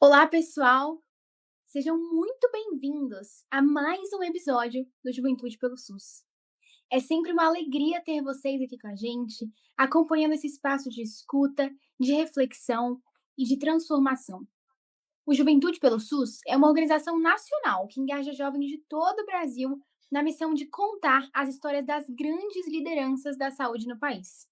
Olá, pessoal! Sejam muito bem-vindos a mais um episódio do Juventude pelo SUS. É sempre uma alegria ter vocês aqui com a gente, acompanhando esse espaço de escuta, de reflexão e de transformação. O Juventude pelo SUS é uma organização nacional que engaja jovens de todo o Brasil na missão de contar as histórias das grandes lideranças da saúde no país.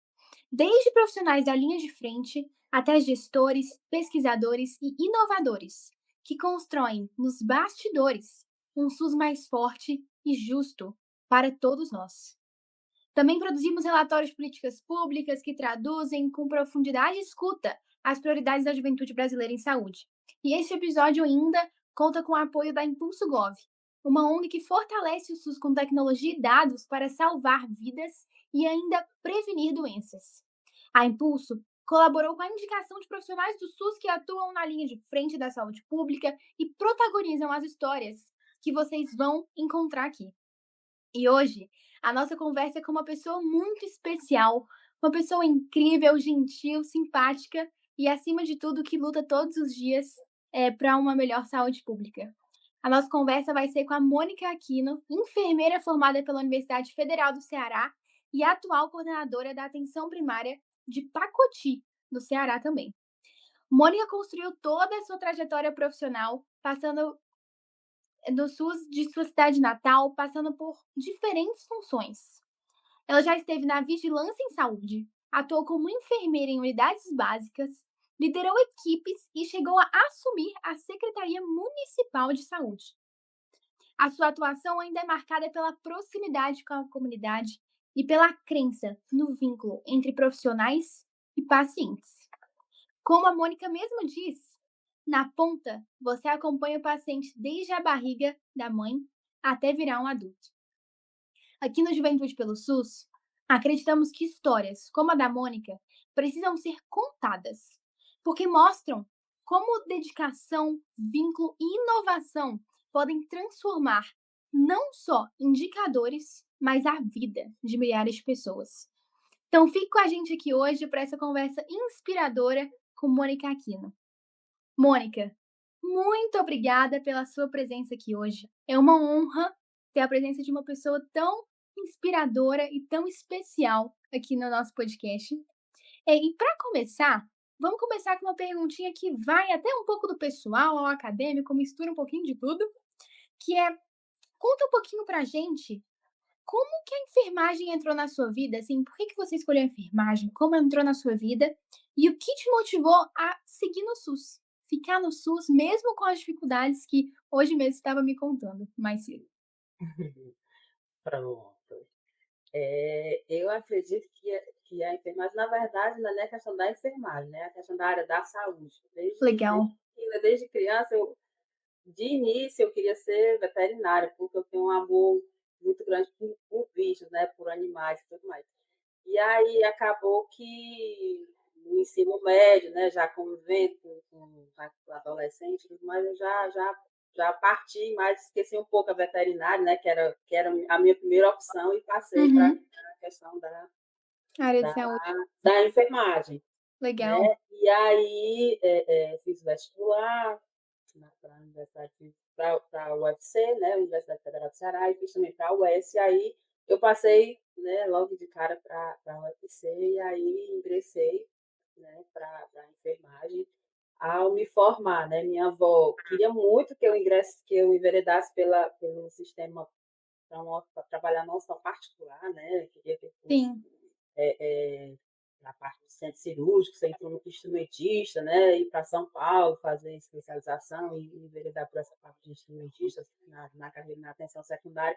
Desde profissionais da linha de frente até gestores, pesquisadores e inovadores, que constroem nos bastidores um SUS mais forte e justo para todos nós. Também produzimos relatórios de políticas públicas que traduzem com profundidade e escuta as prioridades da juventude brasileira em saúde. E este episódio ainda conta com o apoio da Impulso Gov, uma ONG que fortalece o SUS com tecnologia e dados para salvar vidas e ainda prevenir doenças. A Impulso colaborou com a indicação de profissionais do SUS que atuam na linha de frente da saúde pública e protagonizam as histórias que vocês vão encontrar aqui. E hoje, a nossa conversa é com uma pessoa muito especial, uma pessoa incrível, gentil, simpática e, acima de tudo, que luta todos os dias para uma melhor saúde pública. A nossa conversa vai ser com a Mônica Aquino, enfermeira formada pela Universidade Federal do Ceará e atual coordenadora da atenção primária de Pacoti, no Ceará também. Mônica construiu toda a sua trajetória profissional, passando do SUS de sua cidade natal, passando por diferentes funções. Ela já esteve na vigilância em saúde, atuou como enfermeira em unidades básicas, liderou equipes e chegou a assumir a Secretaria Municipal de Saúde. A sua atuação ainda é marcada pela proximidade com a comunidade e pela crença no vínculo entre profissionais e pacientes. Como a Mônica mesmo diz, na ponta você acompanha o paciente desde a barriga da mãe até virar um adulto. Aqui no Juventude pelo SUS, acreditamos que histórias como a da Mônica precisam ser contadas, porque mostram como dedicação, vínculo e inovação podem transformar não só indicadores, mas a vida de milhares de pessoas. Então fique com a gente aqui hoje para essa conversa inspiradora com Mônica Aquino. Mônica, muito obrigada pela sua presença aqui hoje. É uma honra ter a presença de uma pessoa tão inspiradora e tão especial aqui no nosso podcast. E para começar, vamos começar com uma perguntinha que vai até um pouco do pessoal ao acadêmico, mistura um pouquinho de tudo, que é, conta um pouquinho pra gente como que a enfermagem entrou na sua vida, assim, por que você escolheu a enfermagem, como entrou na sua vida e o que te motivou a seguir no SUS? Ficar no SUS mesmo com as dificuldades que hoje mesmo estava me contando mais cedo. Pronto. Eu acredito que a enfermagem, na verdade, não é nem a questão da enfermagem, né, é a questão da área da saúde. Legal. Desde criança, de início, eu queria ser veterinária, porque eu tenho um amor muito grande por bichos, né, por animais e tudo mais. E aí acabou que no ensino médio, né, já convivendo com adolescente e tudo mais, eu já parti, mas esqueci um pouco a veterinária, né, que era a minha primeira opção e passei para Uhum. a questão Área de da saúde. da enfermagem, Legal. né. E aí, fiz vestibular para a universidade, para a UFC, né, Universidade Federal do Ceará, e fiz também para a UES, e aí eu passei, né, logo de cara para a UFC, e aí ingressei, né, para a enfermagem ao me formar, né. Minha avó queria muito que eu enveredasse pelo sistema para trabalhar não só particular, né, queria que eu fosse Sim. eh eh, na parte do centro cirúrgico, ser instrumentista, né, ir para São Paulo fazer especialização e enveredar por essa parte de instrumentista na carreira na atenção secundária,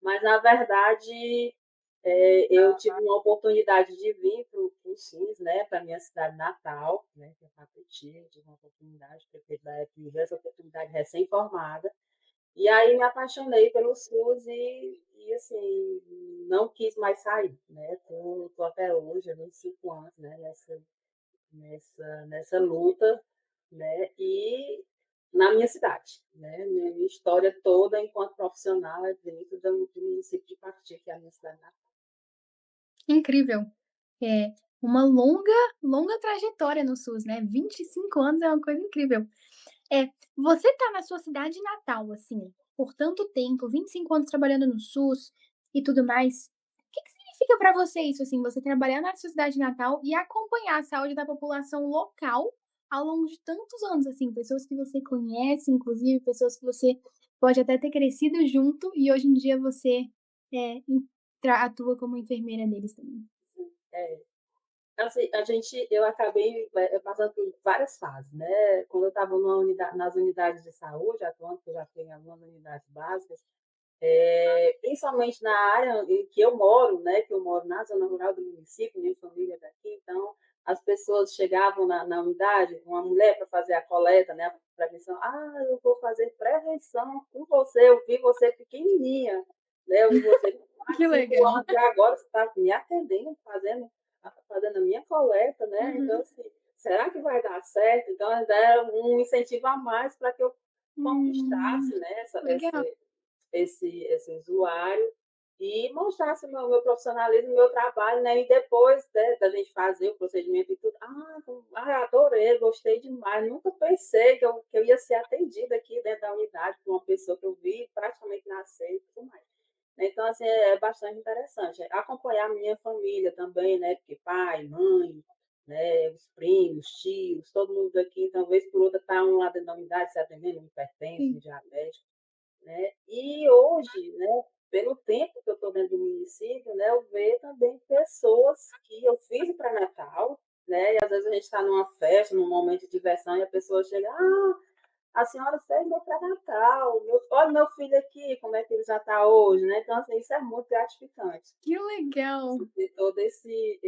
mas na verdade, eu tive uma oportunidade de vir para o SUS, né, para minha cidade natal, né, que é Patoti, eu tive uma oportunidade, o prefeito da época me deu essa oportunidade recém-formada, e aí me apaixonei pelo SUS e assim, não quis mais sair, né, tô até hoje há 25 anos, né, nessa luta, né, e na minha cidade, né, minha história toda enquanto profissional é dentro do município de Parati, que é a minha cidade natal. Incrível. É uma longa, longa trajetória no SUS, né? 25 anos é uma coisa incrível. É, você tá na sua cidade natal, assim, por tanto tempo, 25 anos trabalhando no SUS e tudo mais, o que que significa pra você isso, assim, você trabalhar na sua cidade natal e acompanhar a saúde da população local ao longo de tantos anos, assim, pessoas que você conhece, inclusive, pessoas que você pode até ter crescido junto e hoje em dia você, atua como enfermeira deles também. É. Assim, eu acabei, passando por várias fases, né. Quando eu estava nas unidades de saúde, atuando, que eu já tenho algumas unidades básicas, principalmente na área em que eu moro, né, que eu moro na zona rural do município, minha família é daqui, então as pessoas chegavam na unidade, uma mulher para fazer a coleta, né, a prevenção: "Ah, eu vou fazer prevenção com você, eu vi você pequenininha, né, eu vi você com Que 4, 5 legal. anos e agora você está me atendendo, fazendo a minha coleta", né, então Uhum. assim, será que vai dar certo? Então ainda era um incentivo a mais para que eu Hum, conquistasse, né, legal. esse usuário e mostrasse meu profissionalismo, meu trabalho, né, e depois, né, da gente fazer o procedimento e tudo: adorei, gostei demais, nunca pensei que eu ia ser atendida aqui dentro da unidade por uma pessoa que eu vi praticamente nascer e tudo mais". Então, assim, é bastante interessante. Acompanhar a minha família também, né, porque pai, mãe, né, os primos, tios, todo mundo aqui, então vez por outra está um lá dentro da unidade se atendendo, um hipertenso, um Sim. diabético, né. E hoje, né, pelo tempo que eu estou dentro do município, né, eu vejo também pessoas que eu fiz o pré-natal, né, e às vezes a gente está numa festa, num momento de diversão e a pessoa chega: a senhora fez meu pré-natal, olha meu filho aqui, como é que ele já está hoje", né. Então, assim, isso é muito gratificante. Que legal. Você ter todo esse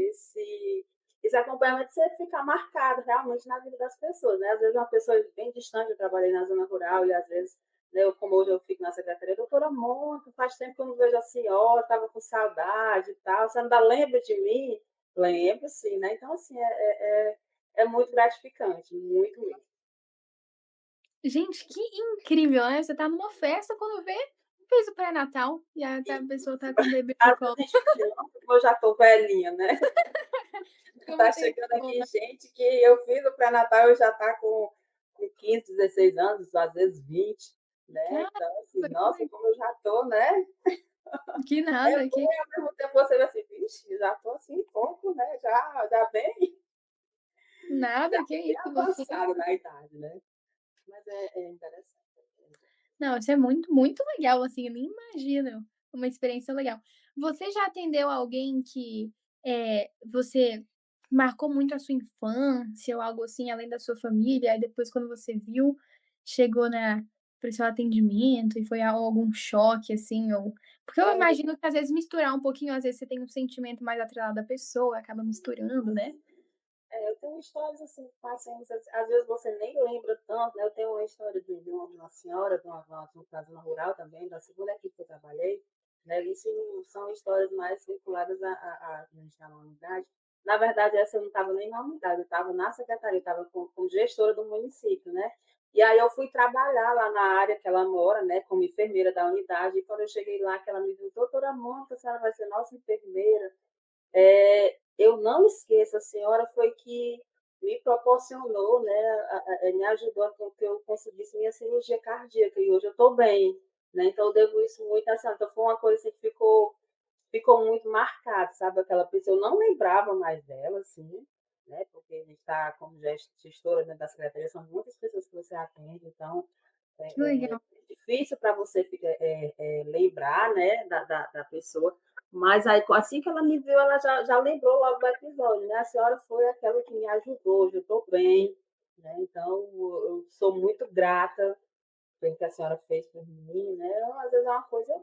acompanhamento, você ficar marcado realmente na vida das pessoas, né. Às vezes uma pessoa bem distante, eu trabalhei na zona rural e às vezes, né, eu como hoje eu fico na secretaria: "Doutora Mônica, faz tempo que eu não vejo a senhora, estava com saudade e tal, você ainda lembra de mim?". Lembro sim, né. Então assim, é muito gratificante, muito mesmo. Gente, que incrível, né, você tá numa festa, quando vê, fez o pré-natal e a pessoa tá com o bebê no Às vezes colo. a gente fica: "Nossa, como eu já estou velhinha", né. Como Tá o tempo chegando aqui voa. gente que eu fiz o pré-natal e já tá com 15, 16 anos, às vezes 20, né. Caramba, Então, assim, que nossa, legal. como eu já tô, né, Que é nada, bom que e ao mesmo tempo você vê assim: "Vixe, já tô assim pouco, né, já bem já nada, que bem isso, você avançada na idade", né. Mas é interessante. não, isso é muito, muito legal, assim, eu nem imagino, uma experiência legal. Você já atendeu alguém que, você marcou muito a sua infância ou algo assim, além da sua família, aí depois quando você viu, chegou para o seu atendimento e foi algum choque, assim, ou porque eu É. imagino que às vezes misturar um pouquinho, às vezes você tem um sentimento mais atrelado à pessoa, acaba misturando, né. Eu tenho histórias assim, pacientes, às vezes você nem lembra tanto, né. Eu tenho uma história de uma senhora, de uma casa rural também, da segunda equipe que eu trabalhei, né, isso são histórias mais vinculadas a gente está na unidade. Na verdade, essa eu não estava nem na unidade, eu estava na secretaria, eu estava como gestora do município, né. E aí eu fui trabalhar lá na área que ela mora, né, como enfermeira da unidade, e quando eu cheguei lá, que ela me viu: "Doutora Mônica, a senhora vai ser nossa enfermeira". Eu não esqueço, a senhora foi que me proporcionou, né, me ajudou a com que eu conseguisse minha cirurgia cardíaca e hoje eu estou bem, né, então eu devo isso muito a senhora, então foi uma coisa assim que ficou muito marcado, sabe, aquela pessoa, eu não lembrava mais dela, assim, né, porque a gente está como gestora, né, da secretaria, são muitas pessoas que você atende, então Que é legal. difícil para você lembrar, né, da pessoa, mas aí, assim que ela me viu, ela já lembrou logo do episódio, né? A senhora foi aquela que me ajudou, hoje eu estou bem, né? Então, eu sou muito grata pelo que a senhora fez por mim, né? Às vezes é uma coisa,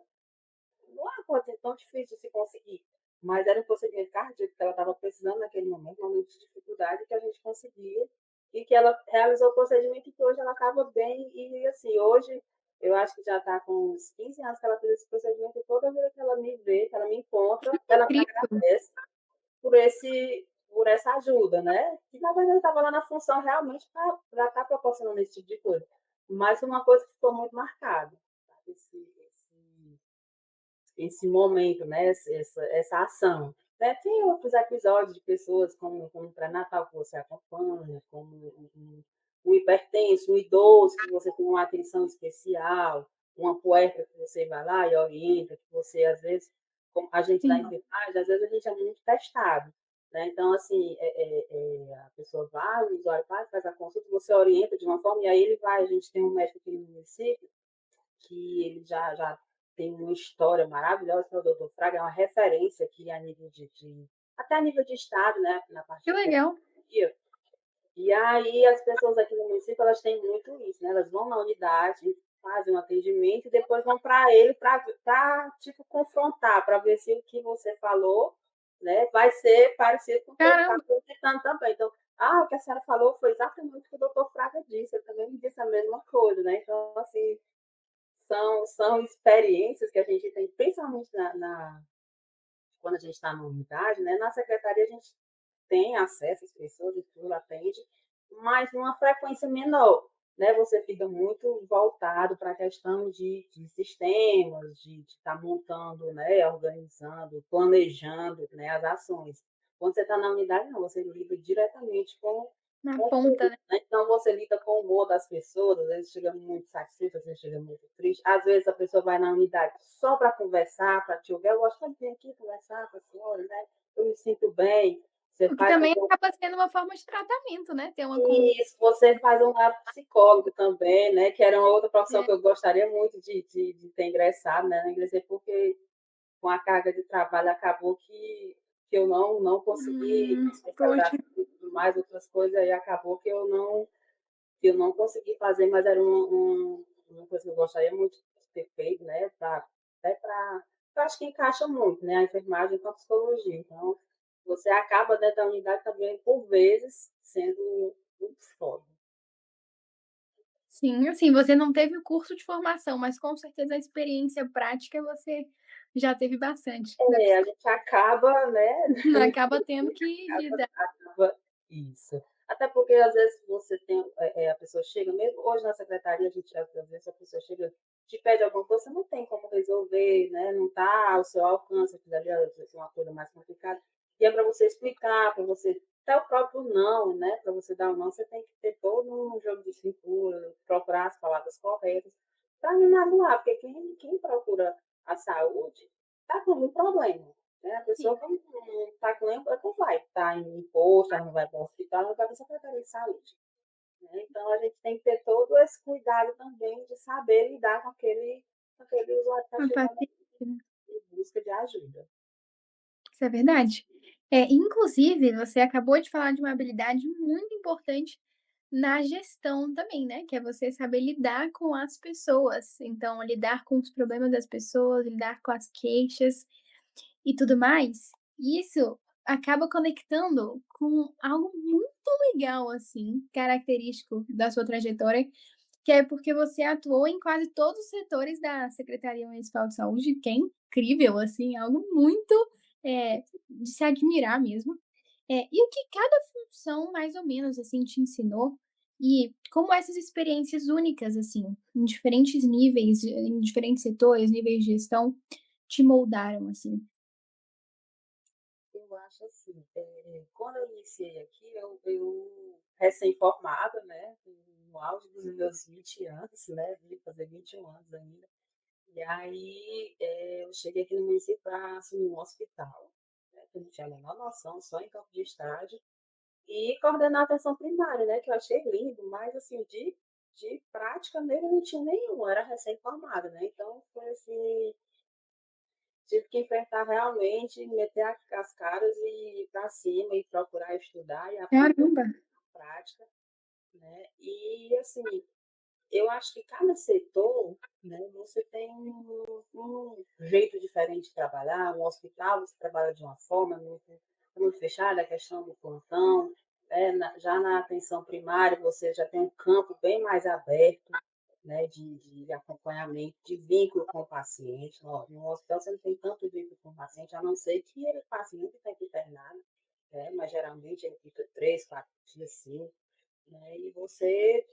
não é uma coisa tão difícil de se conseguir, mas era um procedimento cardíaco que ela estava precisando naquele momento, um momento de dificuldade que a gente conseguia, e que ela realizou o procedimento e que hoje ela estava bem, e assim, hoje eu acho que já está com uns 15 anos que ela fez esse procedimento, e toda vez que ela me vê, que ela me encontra, ela me Incrível. agradece por essa ajuda, né? Que na verdade eu estava lá na função realmente para estar proporcionando esse tipo de coisa. Mas foi uma coisa que ficou muito marcada, sabe? Esse momento, né, essa ação. Né, tem outros episódios de pessoas como o pré-natal que você acompanha, como um hipertenso, um idoso, que você tem uma atenção especial, uma puérpera que você vai lá e orienta, que você, às vezes, como a gente da Sim. enfermagem, às vezes a gente é muito testado, né? Então, assim, a pessoa vai, o usuário vai, faz a consulta, você orienta de uma forma, e aí ele vai, a gente tem um médico aqui no município, que ele já tem uma história maravilhosa, que é o doutor Fraga, é uma referência aqui a nível até a nível de estado, né, na parte Que de legal. tecnologia. E aí as pessoas aqui no município, elas têm muito isso, né? Elas vão na unidade, fazem um atendimento e depois vão para ele para tipo confrontar, para ver se o que você falou, né, vai ser parecido com o que ele está Caramba, acreditando também. Então, o que a senhora falou foi exatamente o que o doutor Fraga disse, ele também me disse a mesma coisa, né? Então, assim, são experiências que a gente tem, principalmente quando a gente está na unidade, né? Na secretaria a gente tem acesso às pessoas e tudo, atende, mas numa frequência menor. Né? Você fica muito voltado para a questão de sistemas, de estar montando, né? Organizando, planejando, né? As ações. Quando você está na unidade, não, você lida diretamente na com ponta, tudo. né? Né? Então, você lida com o humor das pessoas, às vezes chega muito satisfeito, às vezes chega muito triste. Às vezes a pessoa vai na unidade só para conversar, para te ouvir. Eu gosto de vir aqui conversar com a senhora, né? Eu me sinto bem. Você O que faz também acaba sendo uma forma de tratamento, né, ter uma isso, você faz um lado psicólogo também, né? Que era uma outra profissão conversa. que eu gostaria muito de ter ingressado, né? Na ingressei porque com a carga de trabalho acabou que eu não consegui Poxa, especialização e tudo mais, outras coisas, aí acabou que eu não consegui fazer, mas era uma coisa que eu gostaria muito de ter feito, né? Até para. Eu acho que encaixa muito, né? A enfermagem com a psicologia. Então, você acaba dentro da unidade também, por vezes, sendo um psicólogo. sim, assim, você não teve o curso de formação, mas com certeza a experiência prática você já teve bastante da É, a gente acaba, né? acaba tendo que lidar. Acaba isso. Até porque às vezes você tem, a pessoa chega, mesmo hoje na secretaria, a gente às vezes a pessoa chega, te pede alguma coisa, você não tem como resolver, né? Não está ao seu alcance, aquilo ali às vezes é uma coisa mais complicada. E é para você explicar, para você, até o próprio não, né? Para você dar um não, você tem que ter todo um jogo de cintura, procurar as palavras corretas, para não magoar, porque quem procura a saúde está com um problema. Né? A pessoa Sim, que não está com nenhum, ela não vai estar em imposto, ela não vai para o hospital, ela não vai para a Secretaria de Saúde. Né? Então, a gente tem que ter todo esse cuidado também de saber lidar com aquele usuário que está uma chegando paciência, né. em busca de ajuda. Isso é verdade. Inclusive, você acabou de falar de uma habilidade muito importante na gestão também, né, que é você saber lidar com as pessoas. Então, lidar com os problemas das pessoas, lidar com as queixas e tudo mais. Isso acaba conectando com algo muito legal, assim, característico da sua trajetória, que é porque você atuou em quase todos os setores da Secretaria Municipal de Saúde, que é incrível, assim, algo muito, de se admirar mesmo. E o que cada função, mais ou menos, assim, te ensinou, e como essas experiências únicas, assim, em diferentes níveis, em diferentes setores, níveis de gestão, te moldaram, assim? Eu acho assim, quando eu iniciei aqui, eu recém-formada, né, no auge dos meus 20 anos, né, vim fazer 21 anos ainda. E aí, eu cheguei aqui no município para assumir um hospital, né, que eu não tinha a menor noção, só em campo de estágio, e coordenar a atenção primária, né, que eu achei lindo, mas assim, de prática mesmo não tinha nenhuma, era recém-formada, né, então foi assim, tive que enfrentar realmente, meter as caras e ir para cima e procurar estudar e aprender Caramba! na prática, né, e assim, eu acho que cada setor, né, você tem um jeito diferente de trabalhar. Um hospital você trabalha de uma forma muito fechada, a questão do plantão. Já na atenção primária, você já tem um campo bem mais aberto, né, de acompanhamento, de vínculo com o paciente. Ó, no hospital você não tem tanto vínculo com o paciente, a não ser que ele, o paciente está internado, né, mas geralmente ele fica 3, 4 dias, sim, né?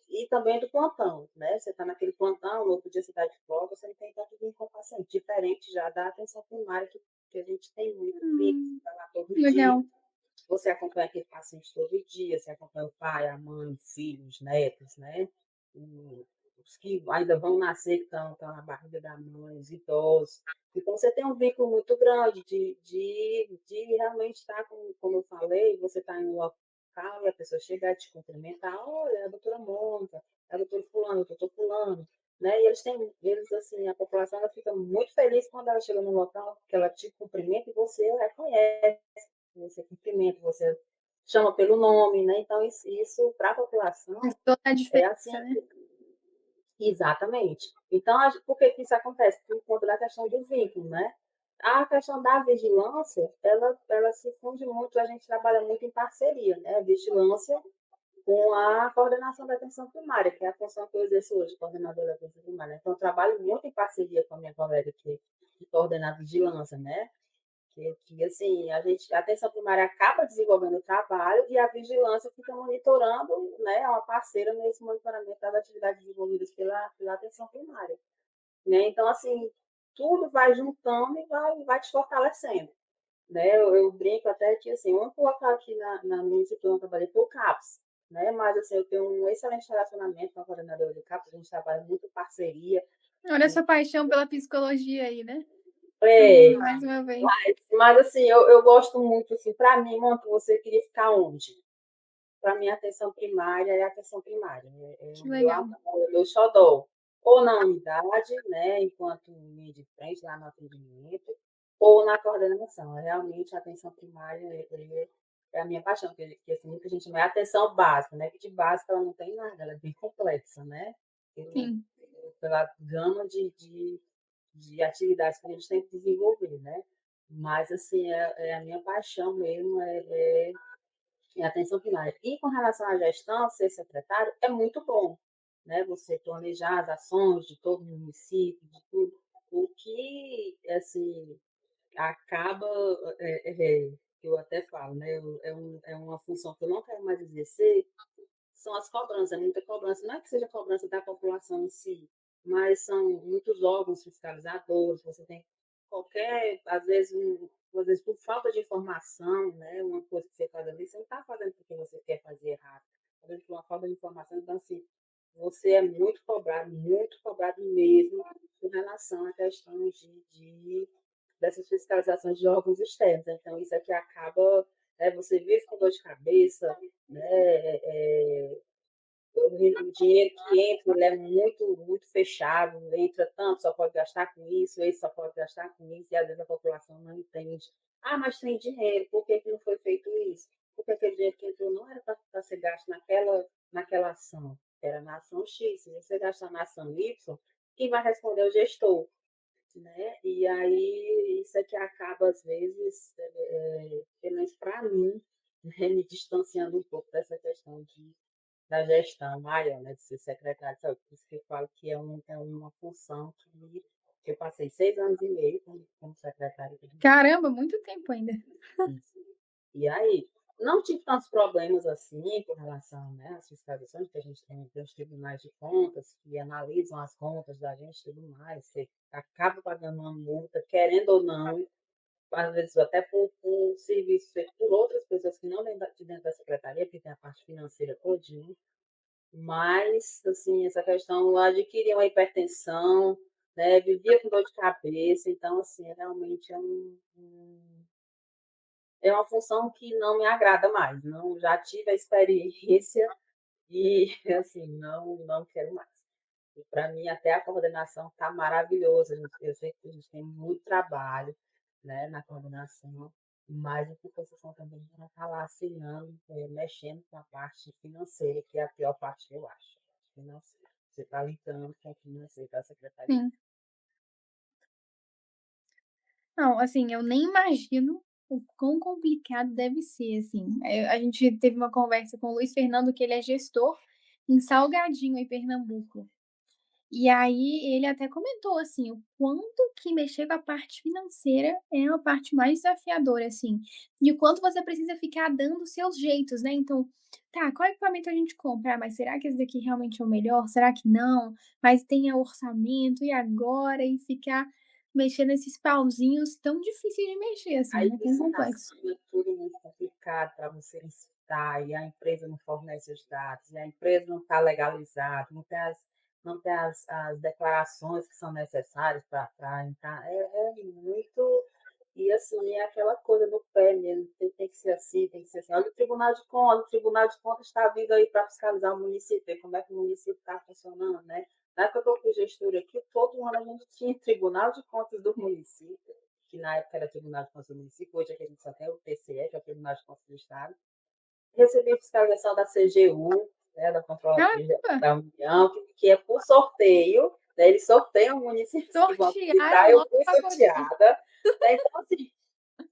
E também do plantão, né? Você está naquele plantão, no outro dia você está de folga, você não tem tanto vínculo com o paciente. Diferente já da atenção primária, que a gente tem muito vínculo, Hum, está lá todo dia, legal. você acompanha aquele paciente todo dia, você acompanha o pai, a mãe, o filho, os netos, né, o os que ainda vão nascer, que estão na barriga da mãe, os idosos. Então você tem um vínculo muito grande de realmente estar como eu falei, você está em um local e a pessoa chega a te cumprimentar: "Olha, é a doutora Mônica, é a doutora fulano, o doutor fulano", né, e eles, assim, a população ela fica muito feliz quando ela chega num local que ela te cumprimenta e você reconhece, você cumprimenta, você chama pelo nome, né, então isso para a Faz população toda a é assim. diferença, né. Exatamente. Então, por que que isso acontece? Por conta da questão do vínculo, né. A questão da vigilância, ela se funde muito, a gente trabalha muito em parceria, né, a vigilância com a coordenação da atenção primária, que é a função que eu exerço hoje, coordenadora da atenção primária. Então, eu trabalho muito em parceria com a minha colega que coordena a vigilância, né. Que assim, a atenção primária acaba desenvolvendo o trabalho e a vigilância fica monitorando, né, é uma parceira nesse monitoramento das atividades desenvolvidas pela atenção primária, né. Então, assim, tudo vai juntando e vai te fortalecendo, né. Eu brinco até que, assim, o único local aqui no município que eu não trabalhei foi o CAPS, né, mas, assim, eu tenho um excelente relacionamento com a coordenadora do CAPS, a gente trabalha muito em parceria Olha e essa paixão pela psicologia aí, né. é. Mais uma vez. Mas assim, eu gosto muito, assim, para mim, Mônica, você queria ficar onde? Para mim, a atenção primária é a atenção primária, é Que o meu legal. amor, é o meu xodó. Ou na unidade, né, enquanto linha de frente, lá no atendimento, ou na coordenação. Realmente, a atenção primária é a minha paixão, porque assim, muita gente chama é atenção básica, né, que de básica ela não tem nada, ela é bem complexa, né, pelo Sim. pela gama de atividades que a gente tem que desenvolver, né. Mas assim, é a minha paixão mesmo, é a atenção primária. E com relação à gestão, ser secretário é muito bom, né, você planejar as ações de todo o município, de tudo. O que, assim, acaba, eu até falo, né, é uma função que eu não quero mais exercer, são as cobranças, é muita cobrança. Não é que seja cobrança da população em si, mas são muitos órgãos fiscalizadores, você tem qualquer, às vezes por falta de informação, né, uma coisa que você faz ali, você não está fazendo porque você quer fazer errado, está fazendo por uma falta de informação, então assim, você é muito cobrado mesmo com relação à questão dessas fiscalizações de órgãos externos. Então isso aqui acaba, você vive com dor de cabeça, né, o dinheiro que entra, ele é muito fechado, entra tanto, só pode gastar com isso, esse só pode gastar com isso, e às vezes a população não entende. Ah, mas tem dinheiro, por que que não foi feito isso? Porque aquele dinheiro que entrou não era para ser gasto naquela ação, era na ação X. Se você gastar na ação Y, quem vai responder é o gestor, né? E aí isso aqui acaba, às vezes, pelo menos para mim, né, me distanciando um pouco dessa questão da gestão maior, né, de ser secretário de saúde. Por isso que eu falo que é uma função que eu passei 6 anos e meio como secretária de Caramba, muito tempo ainda. isso. E aí, não tive tantos problemas assim com relação, né, às fiscalizações, porque a gente tem os tribunais de contas que analisam as contas da gente e tudo mais, você acaba pagando uma multa, querendo ou não, às vezes até por serviço feito por outras pessoas que não dentro de dentro da secretaria, porque tem a parte financeira todinha. Mas, assim, essa questão eu adquiri uma hipertensão, né, vivia com dor de cabeça, então, assim, realmente é uma função que não me agrada mais, não, já tive a experiência e, assim, não quero mais. E para mim até a coordenação está maravilhosa, eu sei que a gente tem muito trabalho, né, na coordenação, mas em compensação também ela está lá assinando, mexendo com a parte financeira, que é a pior parte que eu acho, financeira. Você está lidando com o financeiro da secretaria. Sim. Não, assim, eu nem imagino o quão complicado deve ser, assim. A gente teve uma conversa com o Luiz Fernando, que ele é gestor em Salgadinho, em Pernambuco. E aí ele até comentou, assim, o quanto que mexer com a parte financeira é a parte mais desafiadora, assim, e o quanto você precisa ficar dando os seus jeitos, né. Então, tá, qual equipamento a gente compra? Ah, mas será que esse daqui realmente é o melhor? Será que não? Mas tem orçamento, e agora? E ficar mexendo nesses pauzinhos tão difíceis de mexer, assim, A né, tão complexo. licitação é tudo muito complicado. mercado para você licitar e a empresa não fornece os dados, e a empresa não está legalizada, não tem as declarações que são necessárias para entrar, é muito. E assim, é aquela coisa no pé mesmo, tem que ser assim, tem que ser assim. Olha o Tribunal de Contas está vindo aí para fiscalizar o município, ver como é que o município está funcionando, né? Na época que eu fui gestora aqui, todo ano a gente tinha Tribunal de Contas do município, que na época era Tribunal de Contas do município, hoje aqui a gente só tem o TCE, que é o Tribunal de Contas do Estado. Recebi fiscalização da CGU, né, da Controladoria Geral Caramba, da União, que é por sorteio, né, eles sorteiam municípios que vão visitar, sortearam eu logo fui para poder. sorteada, né, então assim,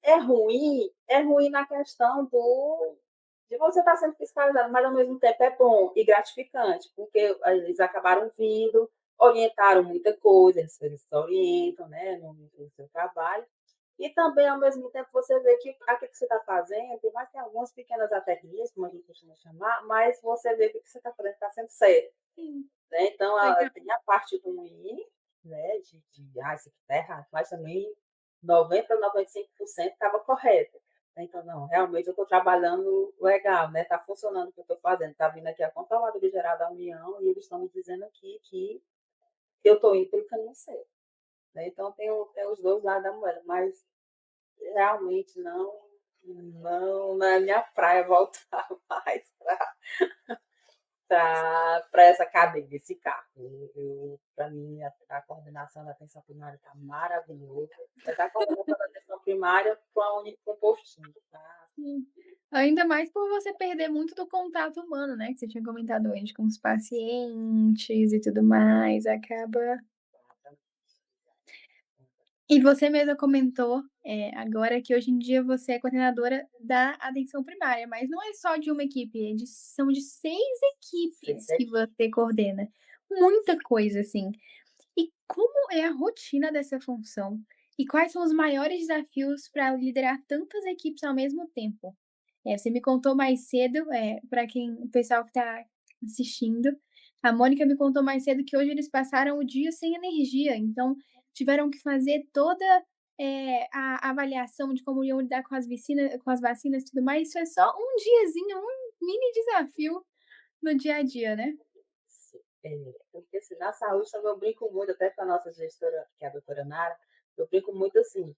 é ruim na questão de você estar sendo fiscalizado, mas ao mesmo tempo é bom e gratificante, porque eles acabaram vindo, orientaram muita coisa, eles orientam, né, no seu trabalho, e também, ao mesmo tempo, você vê que aquilo que você está fazendo, tem mais tem algumas pequenas aterrias, como a gente costuma chamar, mas você vê que o que você está fazendo está sendo certo, Sim, né? Então, legal. tem a parte ruim, né, isso aqui está errado, mas também 90 a 95% estava correto. Então, não, realmente eu estou trabalhando legal, né? Está funcionando o que eu estou fazendo. Está vindo aqui a Controladoria Geral da União e eles estão me dizendo aqui que eu estou indo pelo caminho certo. Né? Então, tem os dois lados da moeda, mas realmente não é minha praia voltar mais para essa cadeia, esse cargo. Para mim, a coordenação da atenção primária está maravilhosa. Mas a coordenação da atenção primária com um postinho, tá? Sim. Ainda mais por você perder muito do contato humano, né, que você tinha comentado antes com os pacientes e tudo mais, acaba. E você mesma comentou, agora que hoje em dia você é coordenadora da atenção primária, mas não é só de uma equipe, são de 6 Vocês equipes é que você coordena. Muita coisa, assim. E como é a rotina dessa função? E quais são os maiores desafios para liderar tantas equipes ao mesmo tempo? Você me contou mais cedo, para quem o pessoal que está assistindo, a Mônica me contou mais cedo que hoje eles passaram o dia sem energia, então tiveram que fazer toda, a avaliação de como iam lidar com as vacinas e tudo mais. Isso é só um diazinho, um mini desafio no dia a dia, né? porque assim, na saúde também eu brinco muito, até com a nossa gestora, que é a doutora Nara, eu brinco muito assim,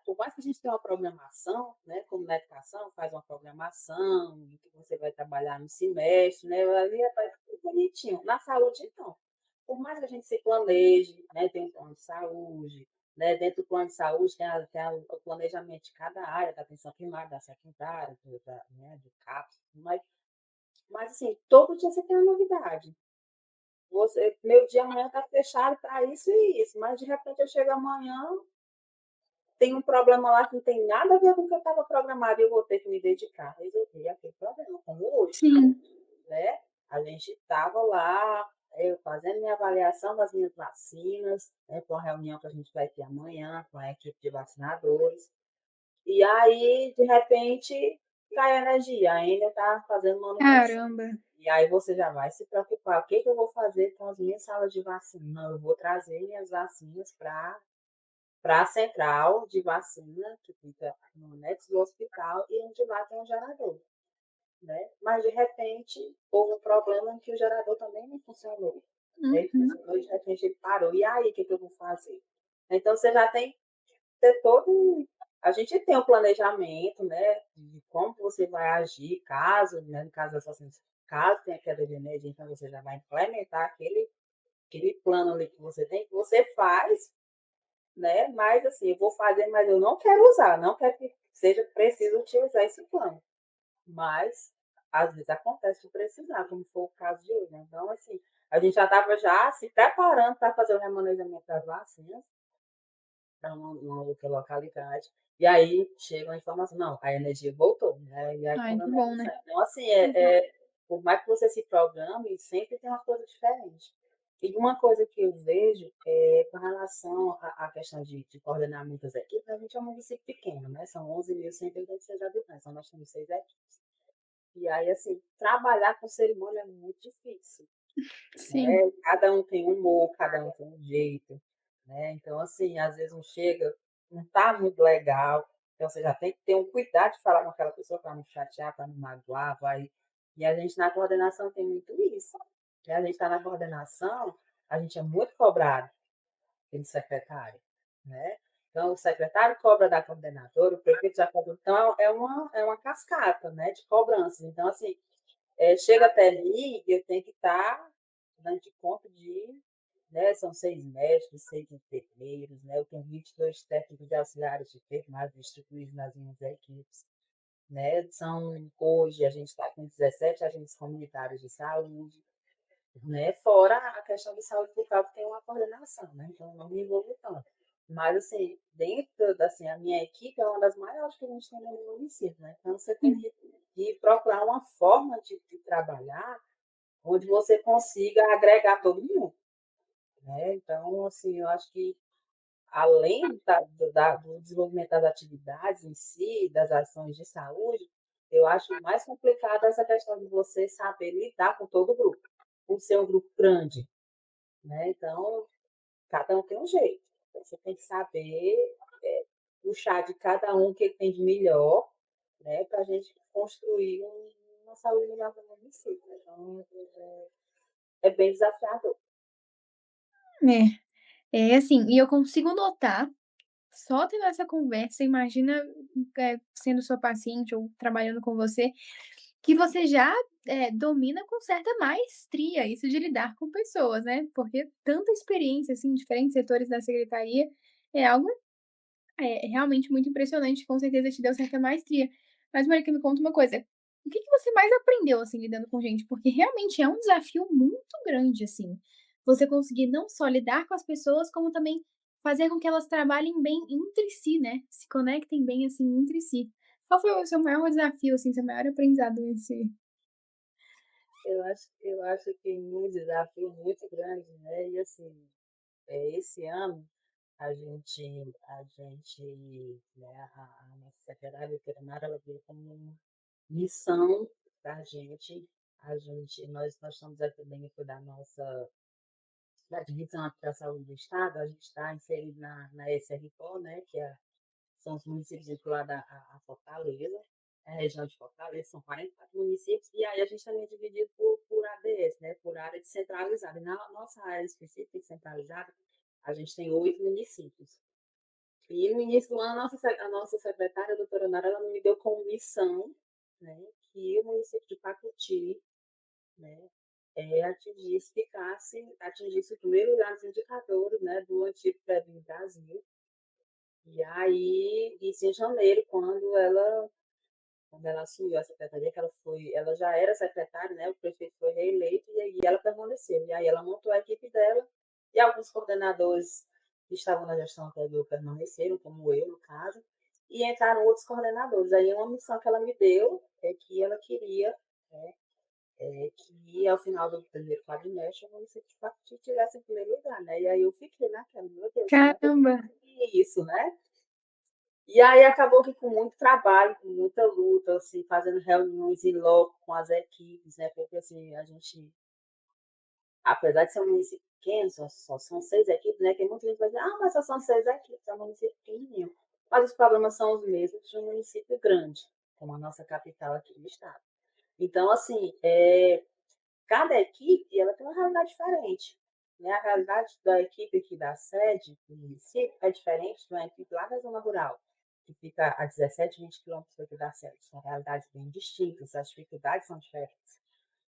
por mais que a gente tenha uma programação, né, como na educação, faz uma programação, que você vai trabalhar no semestre, né, ali é tudo bonitinho. Na saúde, não. Por mais que a gente se planeje, né, tem um plano de saúde, né, dentro do plano de saúde tem o planejamento de cada área, da atenção primária, da secundária, né, do CAPS, mas assim, todo dia você tem uma novidade. Meu dia amanhã está fechado para isso e isso, mas de repente eu chego amanhã, tem um problema lá que não tem nada a ver com o que eu estava programado e eu vou ter que me dedicar a resolver aquele problema, como hoje, Sim. né? A gente estava lá, eu fazendo minha avaliação das minhas vacinas, né, com a reunião que a gente vai ter amanhã com a equipe de vacinadores, e aí, de repente, cai a energia, ainda está fazendo manutenção. Caramba. E aí você já vai se preocupar, o que que eu vou fazer com as minhas salas de vacina? Não, eu vou trazer minhas vacinas para a central de vacina, que fica no anexo do hospital, e onde lá tem um gerador, né? Mas, de repente, houve um problema em que o gerador também não funcionou. Ele Uhum. funcionou e, de repente, ele parou. E aí, o que, que eu vou fazer? Então, você já tem que ter todo a gente tem um planejamento, né, de como você vai agir caso, né, no caso das vacinas, caso tenha queda de energia, então você já vai implementar aquele plano ali que você tem, que você faz, né? Mas assim, eu vou fazer, mas eu não quero usar, não quero que seja preciso utilizar esse plano. Mas às vezes acontece de precisar, como foi o caso de hoje. Né? Então, assim, a gente já estava já se preparando para fazer o remanejamento das vacinas para uma outra localidade. E aí chega a informação, não, a energia voltou, né? E aí Ai, que bom, né. economizando. Então, assim, Legal. por mais que você se programe, sempre tem uma coisa diferente. E uma coisa que eu vejo é com relação à questão de coordenar muitas equipes, a gente é um município pequeno, né? São 11.186 habitantes, então nós temos 6 equipes. E aí, assim, trabalhar com ser humano é muito difícil, Sim. né? Cada um tem um humor, cada um tem um jeito, né? Então, assim, às vezes não chega, não está muito legal, Então você já tem que ter um cuidado de falar com aquela pessoa para não chatear, para não magoar, vai. E a gente na coordenação tem muito isso. E a gente está na coordenação, a gente é muito cobrado pelo secretário, né? Então, o secretário cobra da coordenadora, o prefeito já cobra. Então, é uma cascata, né, de cobranças. Então, assim, chega até mim e eu tenho que estar dando de conta de, né, são 6 médicos, 6 enfermeiros, né, eu tenho 22 técnicos de auxiliares de enfermagem distribuídos nas minhas equipes, né, hoje a gente está com 17 agentes comunitários de saúde, né, fora a questão de saúde bucal que tem uma coordenação, né, então eu não me envolvo tanto. Mas, assim, dentro, assim, a minha equipe é uma das maiores que a gente tem no município, né, então você tem que procurar uma forma de trabalhar onde você consiga agregar todo mundo, né? Então, assim, eu acho que além do desenvolvimento das atividades em si, das ações de saúde, eu acho mais complicado essa questão de você saber lidar com todo o grupo, por ser um grupo grande, né? Então, cada um tem um jeito. Então, você tem que saber puxar de cada um o que ele tem de melhor, né, para a gente construir uma saúde melhor para o município. Então, é bem desafiador. É assim, e eu consigo notar, só tendo essa conversa, imagina, sendo sua paciente ou trabalhando com você, que você já, domina com certa maestria isso de lidar com pessoas, né, porque tanta experiência, assim, em diferentes setores da secretaria, é algo, realmente muito impressionante, com certeza te deu certa maestria. Mas Marica, me conta uma coisa, o que que você mais aprendeu, assim, lidando com gente? Porque realmente é um desafio muito grande, assim, você conseguir não só lidar com as pessoas, como também fazer com que elas trabalhem bem entre si, né, se conectem bem, assim, entre si. Qual foi o seu maior desafio, assim, seu maior aprendizado nesse. Eu acho que um desafio muito grande, né? E assim, esse ano a gente, né, a nossa secretária veterinária, ela veio como uma missão da gente. Nós estamos aqui dentro da divisão da saúde do estado, a gente está inserido na SRPO, né, são os municípios vinculados à Fortaleza, a região de Fortaleza, são 44 municípios, e aí a gente também é dividido por ADS, né, por área descentralizada. E na nossa área específica descentralizada, a gente tem 8 municípios. E no início do ano, a nossa secretária, a doutora Nara, ela me deu como missão, né, que o município de Pacuti, né, atingisse o primeiro lugar nos indicadores, né, do antigo Prevent Brasil. E aí, isso em janeiro, quando ela assumiu a secretaria, ela já era secretária, né? O prefeito foi reeleito e aí ela permaneceu. E aí ela montou a equipe dela e alguns coordenadores que estavam na gestão anterior permaneceram, como eu, no caso, e entraram outros coordenadores. Aí uma missão que ela me deu é que ela queria, né, que ao final do primeiro quadrimestre o município de Pacuti tivesse em primeiro lugar, né? E aí eu fiquei naquela, meu Deus, como é que eu vou Caramba! conseguir isso, né? E aí acabou que com muito trabalho, com muita luta, assim, fazendo reuniões em loco com as equipes, né? Porque assim, a gente, apesar de ser um município pequeno, só são 6 equipes, né? Tem muita gente que vai dizer, mas só são 6 equipes, é um município pequenininho. Mas os problemas são os mesmos de um município grande, como a nossa capital aqui do estado. Então, assim, cada equipe ela tem uma realidade diferente. Né? A realidade da equipe aqui da sede do município é diferente de uma equipe lá da zona rural, que fica a 17, 20 quilômetros daqui da sede. São realidades bem distintas, as dificuldades são diferentes.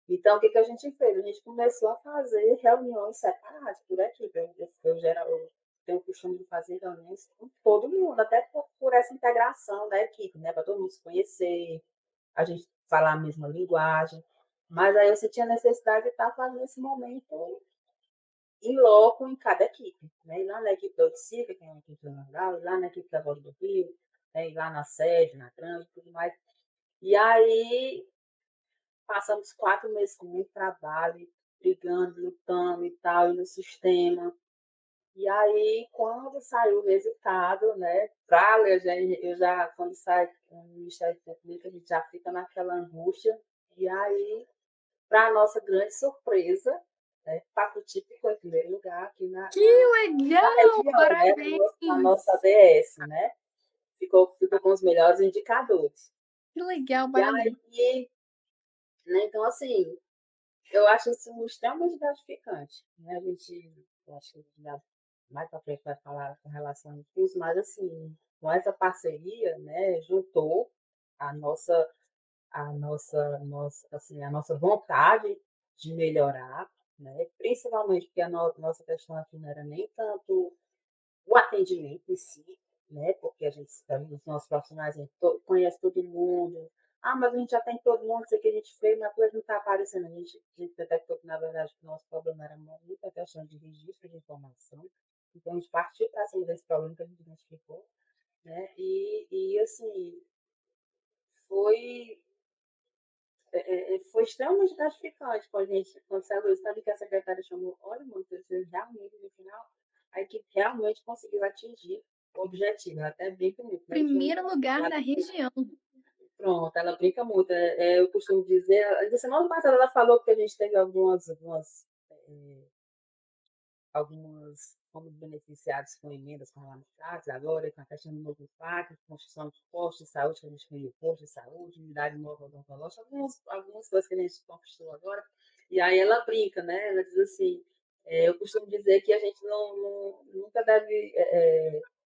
Então, o que a gente fez? A gente começou a fazer reuniões separadas por equipe. Eu tenho o costume de fazer reuniões com todo mundo, até por essa integração da equipe, né? Para todo mundo se conhecer, a gente falar a mesma linguagem. Mas aí você tinha necessidade de estar fazendo esse momento em loco em cada equipe. Né? E lá na equipe da Oiticica, que é uma equipe rural, lá na equipe da Voz do Rio, né? E lá na sede, na trânsito e tudo mais. E aí passamos 4 meses com muito trabalho, brigando, lutando e tal, e no sistema. E aí, quando saiu o resultado, né, quando sai o Ministério Público, a gente já fica naquela angústia. E aí, para nossa grande surpresa, né, Pacuti ficou em primeiro lugar aqui Que na legal! região, né, na nossa Parabéns! ADS, né? ficou com os melhores indicadores. Que legal, E parabéns. aí, né, então assim, eu acho isso extremamente gratificante, né, a gente eu acho que já mais para frente vai falar com relação a isso, mas assim, com essa parceria, né, juntou a nossa a nossa vontade de melhorar, né, principalmente porque a nossa questão aqui não era nem tanto o atendimento em si, né, porque a gente os nossos profissionais, a gente conhece todo mundo. "Ah, mas a gente já tem todo mundo, isso aqui a gente fez, mas a coisa não está aparecendo". A gente detectou que, na verdade, o nosso problema era muita questão de registro de informação, então a gente partiu para cima desse problema que a gente identificou, né, e assim, foi foi extremamente gratificante quando a gente quando saiu o resultado que a secretária chamou: "Olha, mano, vocês realmente no final, a equipe realmente conseguiu atingir o objetivo", ela até brinca muito, né, que Primeiro lugar ela da região. pronto, ela brinca muito, eu costumo dizer ainda semana passada ela falou que a gente teve algumas fomos beneficiados com emendas parlamentares, agora com a questão do novo PAC, construção de postos de saúde, que a gente criou posto de saúde, unidade nova odontológica, algumas coisas que a gente conquistou agora. E aí ela brinca, né? Ela diz assim, eu costumo dizer que a gente nunca deve,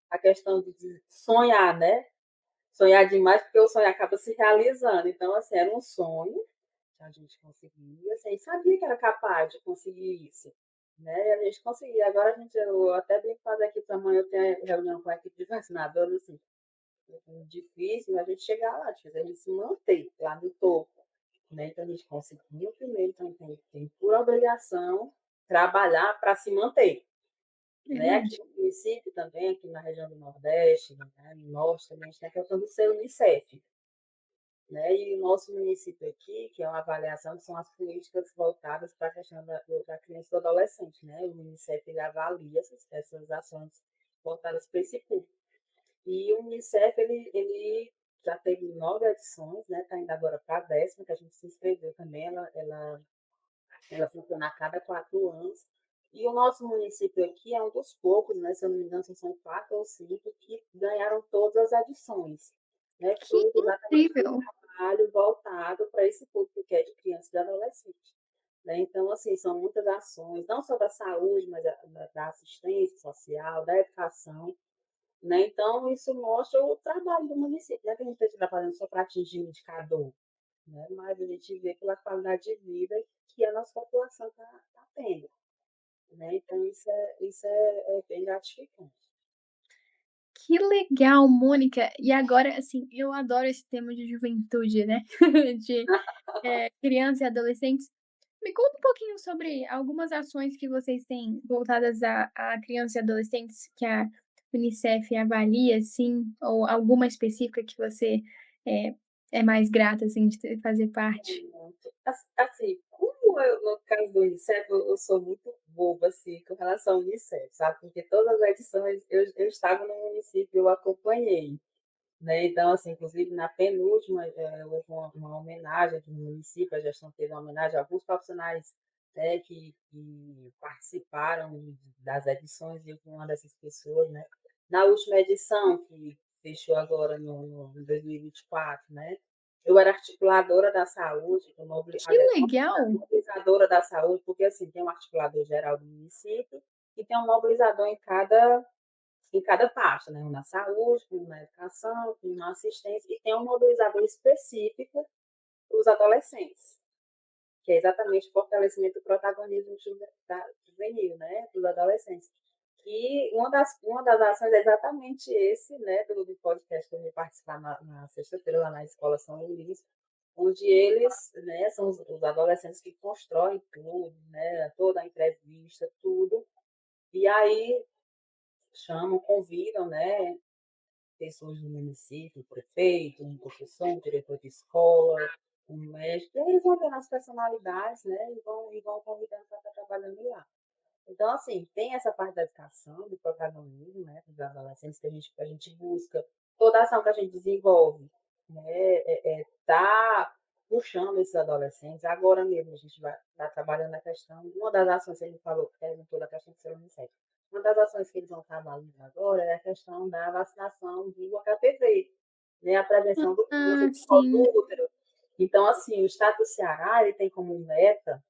a questão de sonhar, né? Sonhar demais, porque o sonho acaba se realizando. Então, assim, era um sonho, a gente conseguia, assim, sabia que era capaz de conseguir isso, né, e a gente conseguia. Agora eu até brinco fazer aqui para amanhã eu tenho reunião com a equipe de vacinadores, assim, é difícil a gente chegar lá, difícil a gente se manter lá no topo, né, então a gente conseguiu primeiro, então tem por obrigação trabalhar para se manter, né, aqui Verdade. no município também, aqui na região do Nordeste, né, no Norte também, a gente tem a questão do ser Unicef, né? E o nosso município aqui, que é uma avaliação, são as políticas voltadas para a questão da criança e do adolescente, né? O Unicef ele avalia essas ações voltadas para esse público. E o Unicef ele já teve 9 edições, né? Está indo agora para a 10ª, que a gente se inscreveu também. Ela funciona a cada 4 anos. E o nosso município aqui é um dos poucos, né, se eu não me engano, são 4 ou 5 que ganharam todas as edições, né, Que fruto exatamente do incrível! trabalho voltado para esse público que é de criança e de adolescente. Né? Então, assim, são muitas ações, não só da saúde, mas da assistência social, da educação. Né? Então, isso mostra o trabalho do município, já que a gente está trabalhando só para atingir um indicador, né? Mas a gente vê pela qualidade de vida que a nossa população está tendo. Né? Então, isso é bem gratificante. Que legal, Mônica. E agora, assim, eu adoro esse tema de juventude, né, de, criança e adolescentes. Me conta um pouquinho sobre algumas ações que vocês têm voltadas a crianças e adolescentes que a Unicef avalia, assim, ou alguma específica que você é é mais grata, assim, de ter fazer parte? Assim, como eu, no caso do Unicef, eu sou muito boba assim, com relação ao Unicef, sabe? Porque todas as edições eu estava no município, eu acompanhei. Né? Então, assim, inclusive na penúltima, houve uma homenagem aqui no município, a gestão teve uma homenagem a alguns profissionais, né, que participaram das edições, e eu fui uma dessas pessoas, né. Na última edição, que fechou agora em 2024, né, eu era articuladora da saúde, Que aliás, legal! mobilizadora da saúde, porque assim, tem um articulador geral do município e tem um mobilizador em cada pasta, né? Um na saúde, um na educação, um na assistência, e tem um mobilizador específico para os adolescentes, que é exatamente o fortalecimento do protagonismo juvenil, né? Dos adolescentes. E uma das ações é exatamente esse, né? Do podcast que eu vou participar na sexta-feira, lá na Escola São Luís, onde eles, né, são os adolescentes que constroem tudo, né? Toda a entrevista, tudo. E aí chamam, convidam, né, pessoas do município, o prefeito, um professor, um diretor de escola, um médico, e eles vão vendo as personalidades, né, e vão convidando para estar trabalhando lá. Então, assim, tem essa parte da educação, do protagonismo, né, dos adolescentes, que a gente busca, toda a ação que a gente desenvolve, né, tá puxando esses adolescentes. Agora mesmo a gente vai estar trabalhando a questão, uma das ações que a gente falou, perguntou da questão do seu Unicef. uma das ações que eles vão trabalhando agora é a questão da vacinação do HPV, né, a prevenção do câncer Ah, de colo sim. do útero. Então, assim, o estado do Ceará, ele tem como meta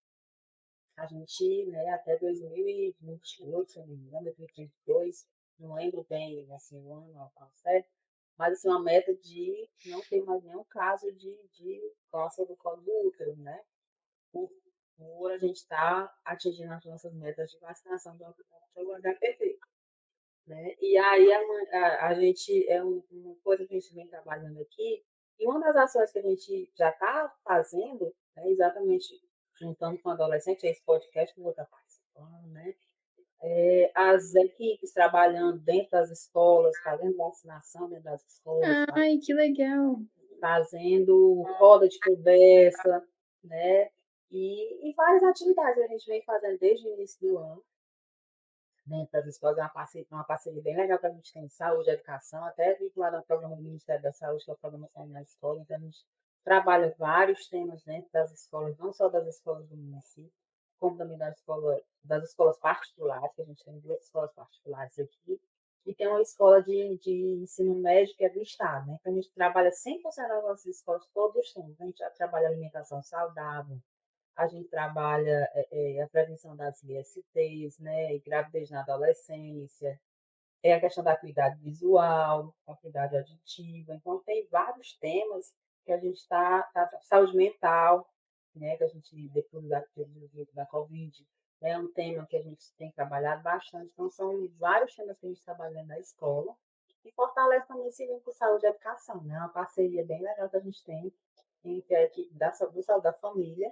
a gente, né, até 2028, se eu não me engano, 2022, não lembro bem, assim, o ano ao certo, mas, assim, uma meta de não ter mais nenhum caso de câncer do colo do útero, né, por por a gente estar atingindo as nossas metas de vacinação do HPV, né. E aí a gente é uma coisa que a gente vem trabalhando aqui, e uma das ações que a gente já está fazendo, né, exatamente juntando com adolescente, é esse podcast que eu vou estar participando, né, as equipes trabalhando dentro das escolas, fazendo vacinação dentro das escolas, Ai, que legal. fazendo roda de conversa, né, e várias atividades que a gente vem fazendo desde o início do ano, dentro das escolas, é uma parceria bem legal que a gente tem de saúde e educação, até vinculada ao programa do Ministério da Saúde, que é o programa Saúde na Escola, então a gente trabalha vários temas dentro das escolas, não só das escolas do município, como também das escolas particulares, que a gente tem 2 escolas particulares aqui, e tem uma escola de ensino médio que é do estado, né, então a gente trabalha 100% das nossas escolas, todos os temas, a gente já trabalha alimentação saudável, a gente trabalha, a prevenção das ISTs, né, e gravidez na adolescência, é a questão da acuidade visual, acuidade auditiva, então tem vários temas que a gente saúde mental, né, que a gente depois da covid, é um tema que a gente tem trabalhado bastante, então são vários temas que a gente trabalha na escola, e fortalece também esse vínculo saúde e educação, né, uma parceria bem legal que a gente tem entre a equipe do saúde da família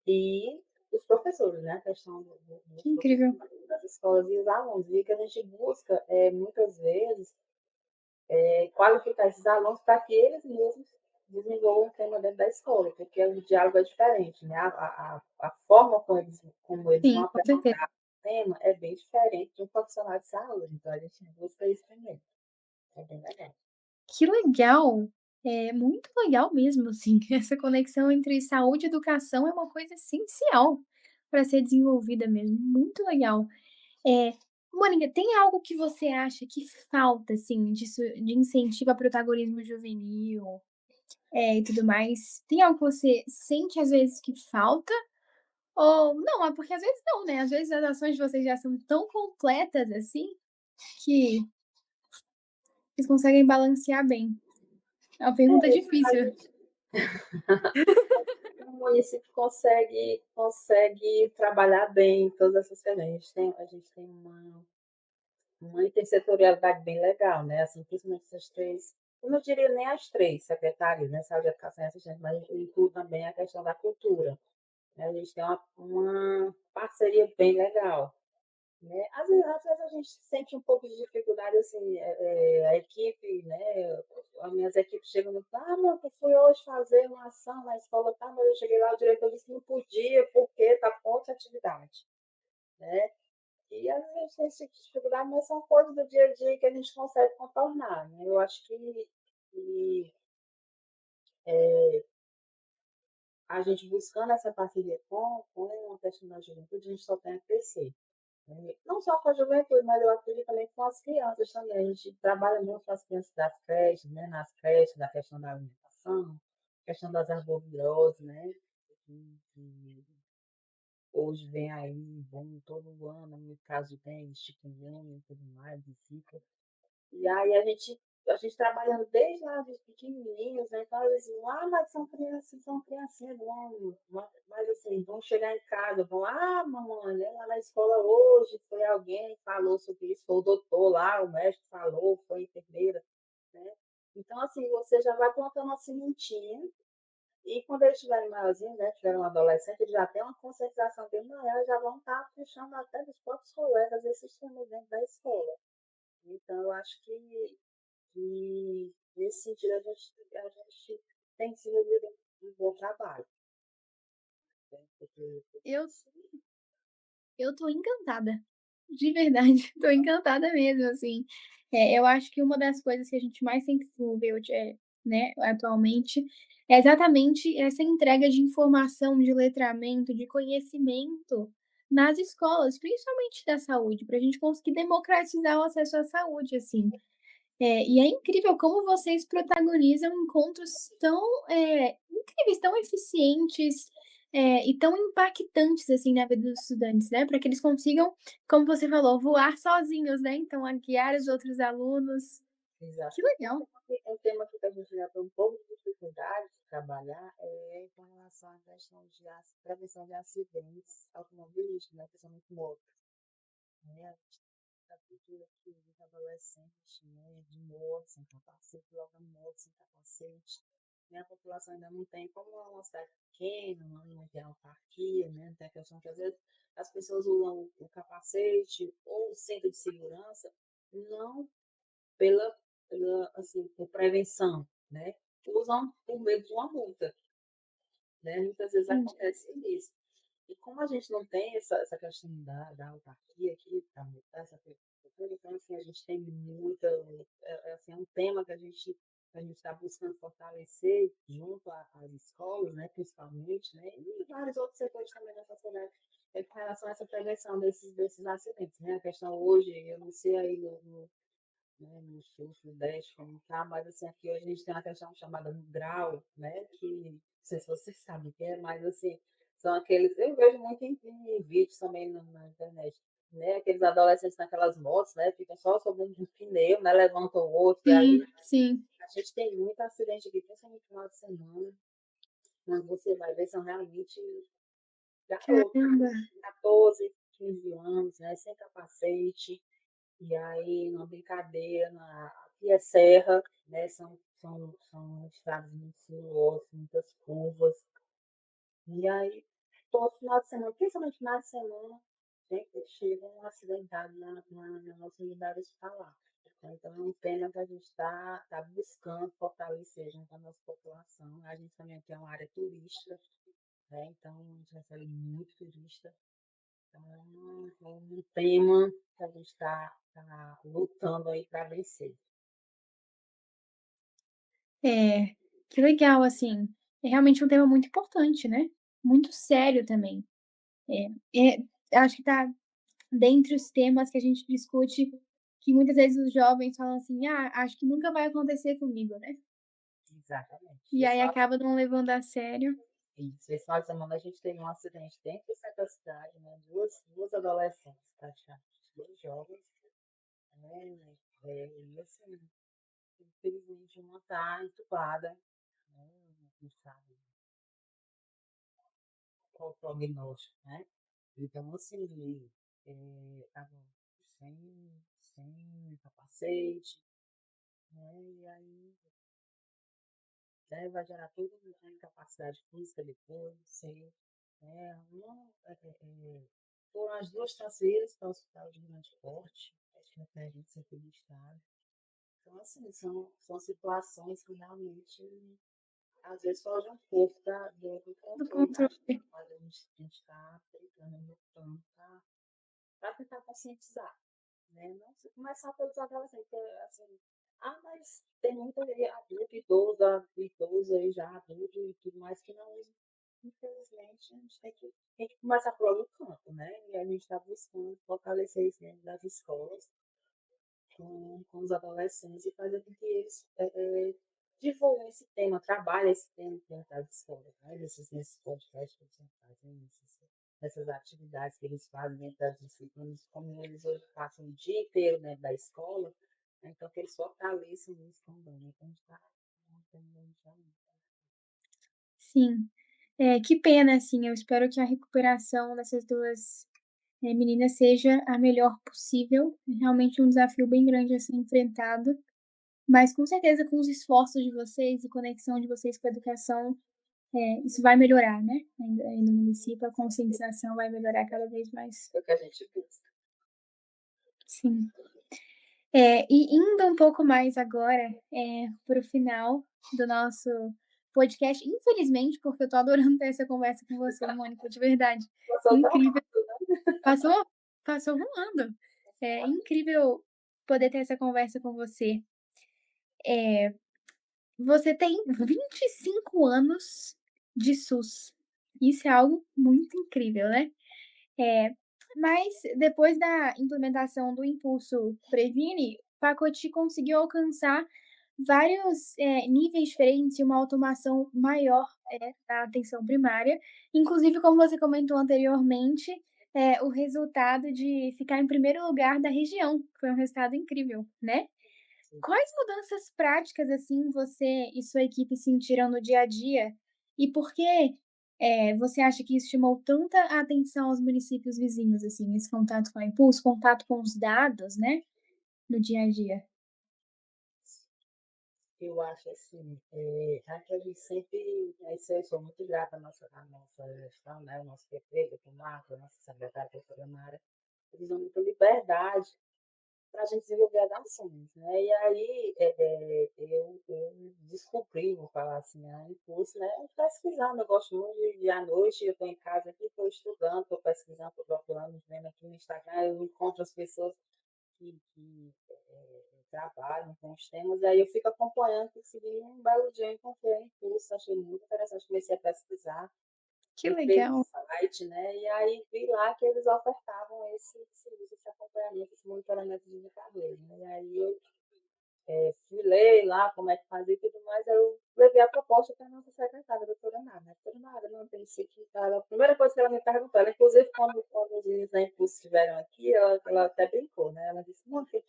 e os professores, né, a questão dos Que incrível. professores das escolas e os alunos. E o que a gente busca, muitas vezes, qualificar esses alunos para que eles mesmos desenvolvam o tema dentro da escola, porque o diálogo é diferente, né? A forma como eles vão Sim, com certeza. apresentar o tema é bem diferente de um profissional de saúde, então a gente busca isso também. É bem legal. Que legal! É muito legal mesmo, assim, essa conexão entre saúde e educação é uma coisa essencial para ser desenvolvida mesmo, muito legal. Eh, Mônica, tem algo que você acha que falta, assim, de incentivo a protagonismo juvenil, e tudo mais? Tem algo que você sente às vezes que falta? Ou não, é porque às vezes não, né, às vezes as ações de vocês já são tão completas, assim, que vocês conseguem balancear bem. É uma pergunta A difícil. gente, o município consegue trabalhar bem todas essas questões. A gente tem uma intersetorialidade bem legal, né, assim, principalmente essas 3, eu não diria nem as 3 secretarias, né, saúde, educação e assistência, mas inclui também a questão da cultura, né, a gente tem uma parceria bem legal, né. Às vezes a gente sente um pouco de dificuldade, assim, a equipe, né, as minhas equipes chegam no: "Ah, não, eu fui hoje fazer uma ação na escola tal, mas eu cheguei lá, o diretor disse que não podia, porque está contra a atividade", né. E às vezes tem esse tipo de dificuldade, mas são coisas do dia a dia que a gente consegue contornar, né. Eu acho que, eh, a gente buscando essa parceria com a questão da juventude, a gente só tem a crescer, né. Não só com a juventude, mas eu acredito também com as crianças também. A gente trabalha muito com as crianças das creches, né, nas creches, da questão da alimentação, questão das arboviroses, né, que hoje vem aí, vem todo ano, no caso de dengue, chikungunya e tudo mais, de zika. E aí a gente trabalhando desde lá dos pequenininhos, né, então eles diziam: "Ah, mas são criancinhas, mas assim, vão chegar em casa, vão: "Ah, mamãe, né, lá na escola hoje foi alguém que falou sobre isso, foi o doutor lá, o médico falou, foi a enfermeira", né. Então, assim, você já vai plantando uma sementinha, e quando eles estiverem maiorzinhos, né, tiverem um adolescente, eles já têm uma conscientização bem maior, já vão estar puxando até dos próprios colegas esses temas dentro da escola. Então eu acho que nesse sentido a gente tem desenvolvido um bom trabalho, né, Eu eu tô encantada, de verdade, tô encantada mesmo, assim. Eu acho que uma das coisas que a gente mais tem que desenvolver hoje, né, atualmente, é exatamente essa entrega de informação, de letramento, de conhecimento nas escolas, principalmente da saúde, para a gente conseguir democratizar o acesso à saúde, assim. E é incrível como vocês protagonizam encontros tão, incríveis, tão eficientes, e tão impactantes, assim, na vida dos estudantes, né, para que eles consigam, como você falou, voar sozinhos, né, então a guiar os outros alunos. Exato. Que legal. Um tema que a gente já tem um pouco de dificuldade de trabalhar é com relação à questão de prevenção de acidentes automobilísticos, né, principalmente motos, né? A gente tem a cultura que os adolescentes, né, de moto, sem capacete, logo moto, sem capacete. Né? A população ainda não tem, como é uma cidade pequena, não tem autarquia, né? Tem a questão que às vezes as pessoas usam o capacete ou o cinto de segurança não pela, assim, por prevenção, né? Usam por medo de uma multa, né? Muitas vezes Sim, acontece isso. E como a gente não tem essa questão da autarquia aqui, essa cultura, então, assim, a gente tem muita, assim, é um tema que a gente está buscando fortalecer junto às escolas, né, principalmente, né, e vários outros setores também da sociedade, com relação a essa prevenção desses acidentes, né, a questão hoje, eu não sei aí né, no sul, sudeste, como tá, mas assim, aqui hoje a gente tem uma questão chamada no grau, né, que não sei se vocês sabem o que é, mas assim, são aqueles, eu vejo muito em vídeos também na internet, né, aqueles adolescentes naquelas motos, né, ficam só sobre um pneu, né, levantam o outro, e aí sim, sim. a gente tem muito acidente aqui, principalmente no final de semana, mas você vai ver, são realmente garotos, Caramba. 14, 15 anos, né, sem capacete, e aí, numa brincadeira, aqui é serra, né? São estradas muito sinuosas, muitas curvas. E aí, todo final de semana, principalmente final de semana, sempre chega um acidentado na nossa unidade hospitalar. Então, é um tema que a gente está buscando fortalecer junto à nossa população. A gente também tem uma área turística, né? Então, a gente recebe muito turista. Então, é um tema que a gente está lutando aí para vencer. É, que legal, assim, é realmente um tema muito importante, né, muito sério também. Acho que tá dentre os temas que a gente discute, que muitas vezes os jovens falam assim: "Ah, acho que nunca vai acontecer comigo", né. Exatamente. E aí acaba não levando a sério. Esse final de semana a gente teve um acidente dentro do centro da cidade, né? Duas adolescentes, praticamente, dois jovens, né? E assim, infelizmente uma está entubada, né? Não sabe qual o prognóstico, né? Então, assim, estavam sem capacete, né? E aí, né, vai gerar toda uma incapacidade física depois, não sei. Foram as duas transferidas para o Hospital de Grande Porte, acho que na Previdência aqui do Estado. Então, assim, são situações que realmente, às vezes, fogem um pouco do Do controle da controle. gente, mas a gente está tentando, lutando para tentar conscientizar, né? Não se começar pelos adolescentes, porque, assim, mas tem muita gente adulto, idoso aí já adulto e tudo mais que não usa. Infelizmente, a gente tem que começar por algum campo, né? E a gente está buscando fortalecer isso dentro das escolas com os adolescentes e fazer com que eles divulguem esse tema, trabalhem esse tema dentro das escolas, né? Nesses podcasts que eles fazem, nessas atividades que eles fazem dentro das disciplinas, como eles hoje passam o dia inteiro dentro da escola, né? Então que eles fortaleçam isso também, né? Então a gente está Sim. Que pena, assim, eu espero que a recuperação dessas 2 meninas seja a melhor possível. É realmente um desafio bem grande a ser enfrentado, mas com certeza com os esforços de vocês e conexão de vocês com a educação, isso vai melhorar, né, aí no município, a conscientização vai melhorar cada vez mais. é o que a gente busca. Sim. E indo um pouco mais agora, para o final do nosso podcast, infelizmente, porque eu tô adorando ter essa conversa com você, Mônica, de verdade. Passou tão Incrível, rápido, né? passou passou voando. É incrível poder ter essa conversa com você. Você tem 25 anos de SUS. Isso é algo muito incrível, né. Mas depois da implementação do Impulso Previne, o Pacote conseguiu alcançar vários, níveis diferentes e uma automação maior, da atenção primária. Inclusive, como você comentou anteriormente, o resultado de ficar em primeiro lugar da região, foi um resultado incrível, né? Quais mudanças práticas, assim, você e sua equipe sentiram no dia a dia? E por que, você acha que isso chamou tanta atenção aos municípios vizinhos, assim, esse contato com a Impulso, contato com os dados, né, no dia a dia? Eu acho assim, aqui a gente sempre, isso eu sou muito grata à nossa gestão, né, o nosso prefeito, o Marco, a nossa secretária, a professora Mara, eles dão muita liberdade para a gente desenvolver as ações, né? E aí eu descobri, vou falar assim, a impulso, né? Pesquisando, eu gosto muito de à noite, eu estou em casa aqui, estou estudando, estou pesquisando, estou procurando, vendo aqui no Instagram, eu encontro as pessoas que trabalham com os temas, e aí eu fico acompanhando, consegui um belo dia eu encontrei a impulso, achei muito interessante, comecei a pesquisar, Que entrei no legal. site, né? E aí vi lá que eles ofertavam esse serviço, esse acompanhamento, esse monitoramento de indicadores, né? E aí eu fui ler lá como é que fazia e tudo mais, aí eu levei a proposta para a nossa secretária, a doutora Nara. Né? Doutora Nara, não tem isso aqui. Ela, a primeira coisa que ela me perguntou, ela, inclusive quando os meninos da Impulso estiveram aqui, ela até brincou, né? Ela disse, não, que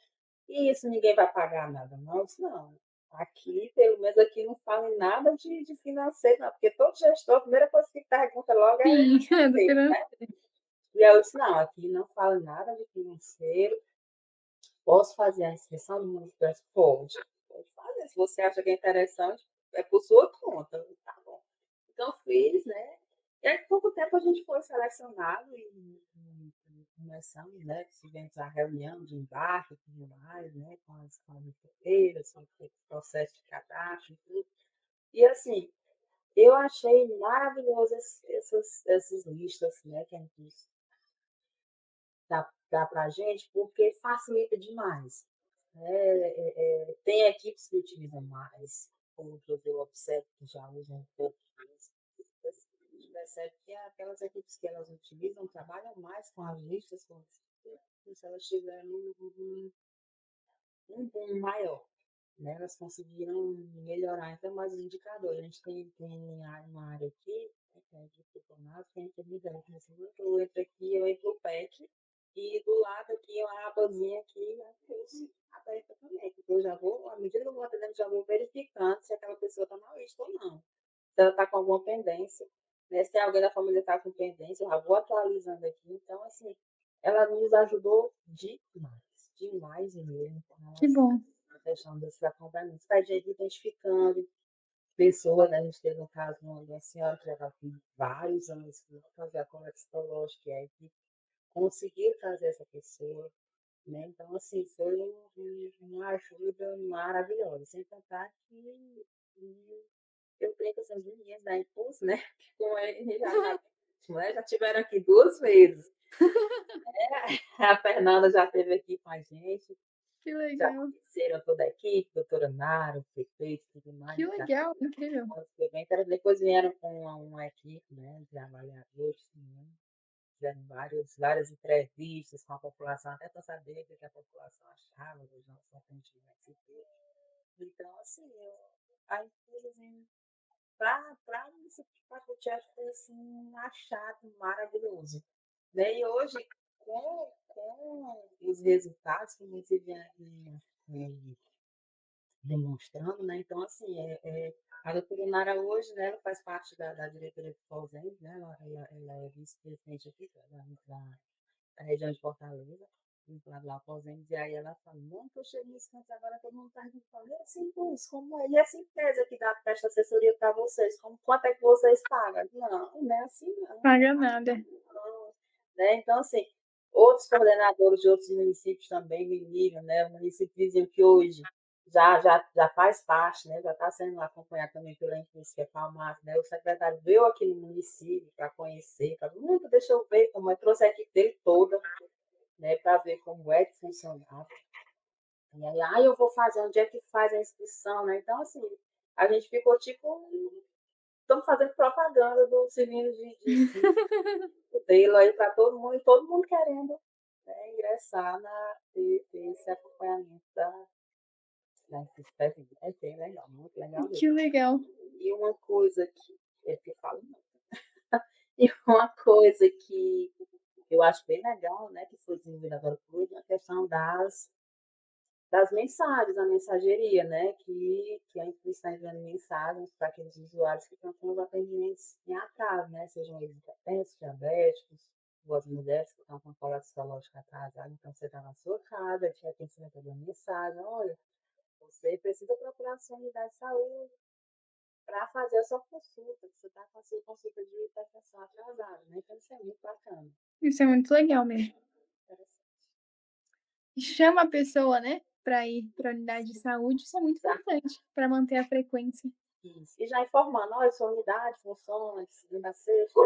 isso ninguém vai pagar nada, não. Eu disse, não. Aqui, pelo menos aqui, não fala em nada de financeiro, não, porque todo gestor, a primeira coisa que pergunta logo é Sim, do financeiro, finan né? E aí eu disse, não, aqui não fala nada de financeiro, posso fazer a inscrição no Municipal? Pode. Pode fazer. Se você acha que é interessante, é por sua conta. Tá bom. Então, fiz, né? E aí, pouco tempo, a gente foi selecionado e começamos, né? Tivemos a reunião de embarque e tudo mais, né? Com as empresas, com o processo de cadastro e tudo. E, assim, eu achei maravilhoso essas listas, né? Que a gente dá para a gente, porque facilita demais. Né? Tem equipes que utilizam mais, outras eu observo que já usam um pouco mais. A gente percebe que aquelas equipes que elas utilizam trabalham mais com as listas, como se elas tiverem um boom maior. Né? Elas conseguiram melhorar então mais os indicadores. A gente tem uma área aqui, né, que é de funcionários, que é intermediário. Eu entro aqui, eu entro o PEC, e do lado aqui, uma abazinha aqui, aberta também, porque eu já vou, à medida que eu vou atendendo, já vou verificando se aquela pessoa está na lista ou não. Se ela está com alguma pendência, né? Se alguém da família está com pendência, eu já vou atualizando aqui. Então, assim, ela nos ajudou demais mesmo, com Que relação bom. à questão desses acompanhamentos. Para a gente identificando pessoas, né? A gente teve um caso de uma senhora que já estava com vários anos que não fazia a coleta histológica, e aí que conseguiu trazer essa pessoa, né? Então, assim, foi uma ajuda maravilhosa. Sem contar que eu creio que essas meninas da Impulso, né? Com ele já tiveram aqui duas vezes. A Fernanda já esteve aqui com a gente, Que já legal, conheceram toda a equipe, doutora Nara, o prefeito e tudo mais, que né? Já legal, incrível. foi bem interessante. Depois vieram com uma equipe, né, de avaliadores, né? Fizeram várias entrevistas com a população, até para saber o que a população achava dos nossos atendimentos e tudo. Então, assim, a empresa, assim, para esse pacote foi assim, um achado maravilhoso. Né? E hoje, com os resultados que você vem demonstrando, né? Então, assim, a doutora Nara hoje, né, ela faz parte da diretoria do FOSEM, né? Ela é vice-presidente aqui da região de Fortaleza, vinculado lá ao FOSEM, e aí ela fala, não, que eu chego nesse canto agora, todo mundo está perguntando, e assim, pois, como é? E essa empresa que dá presta assessoria para vocês, quanto é que vocês pagam? Não é assim, não. Paga nada. Não, né? Então, assim, outros coordenadores de outros municípios também me ligam, né? O município vizinho que hoje já faz parte, né? Já está sendo acompanhado também pela Impulso, que é Palmar, né? O secretário veio aqui no município para conhecer, para deixa eu ver como é, trouxe a equipe dele toda, né? Para ver como é que funcionava. E aí, eu vou fazer, onde é que faz a inscrição, né? Então, assim, a gente ficou tipo estamos fazendo propaganda do serviço de modelo aí para todo mundo, e todo mundo querendo, né, ingressar ter esse acompanhamento da supervisão. É bem legal, muito legal Que mesmo. legal. E uma coisa que que eu falo muito. E uma coisa que eu acho bem legal, né, que foi desenvolvida agora por hoje, é a questão das mensagens, a mensageria, né, que a empresa está enviando mensagens para aqueles usuários que estão com os atendimentos em atraso, né, sejam eles hipertensos, diabéticos, ou as mulheres que estão com a coleta histológica atrasada. Então, você está na sua casa, de repente você recebe uma mensagem: olha, você precisa procurar a sua unidade de saúde para fazer a sua consulta, que você está com a sua consulta de hipertensão atrasada, né? Então, isso é muito bacana, Isso é muito legal mesmo. interessante. E chama a pessoa, né, para ir para a unidade de saúde, isso é muito Já, importante para manter a frequência. isso. E já informando, olha, sua unidade funciona de segunda a sexta,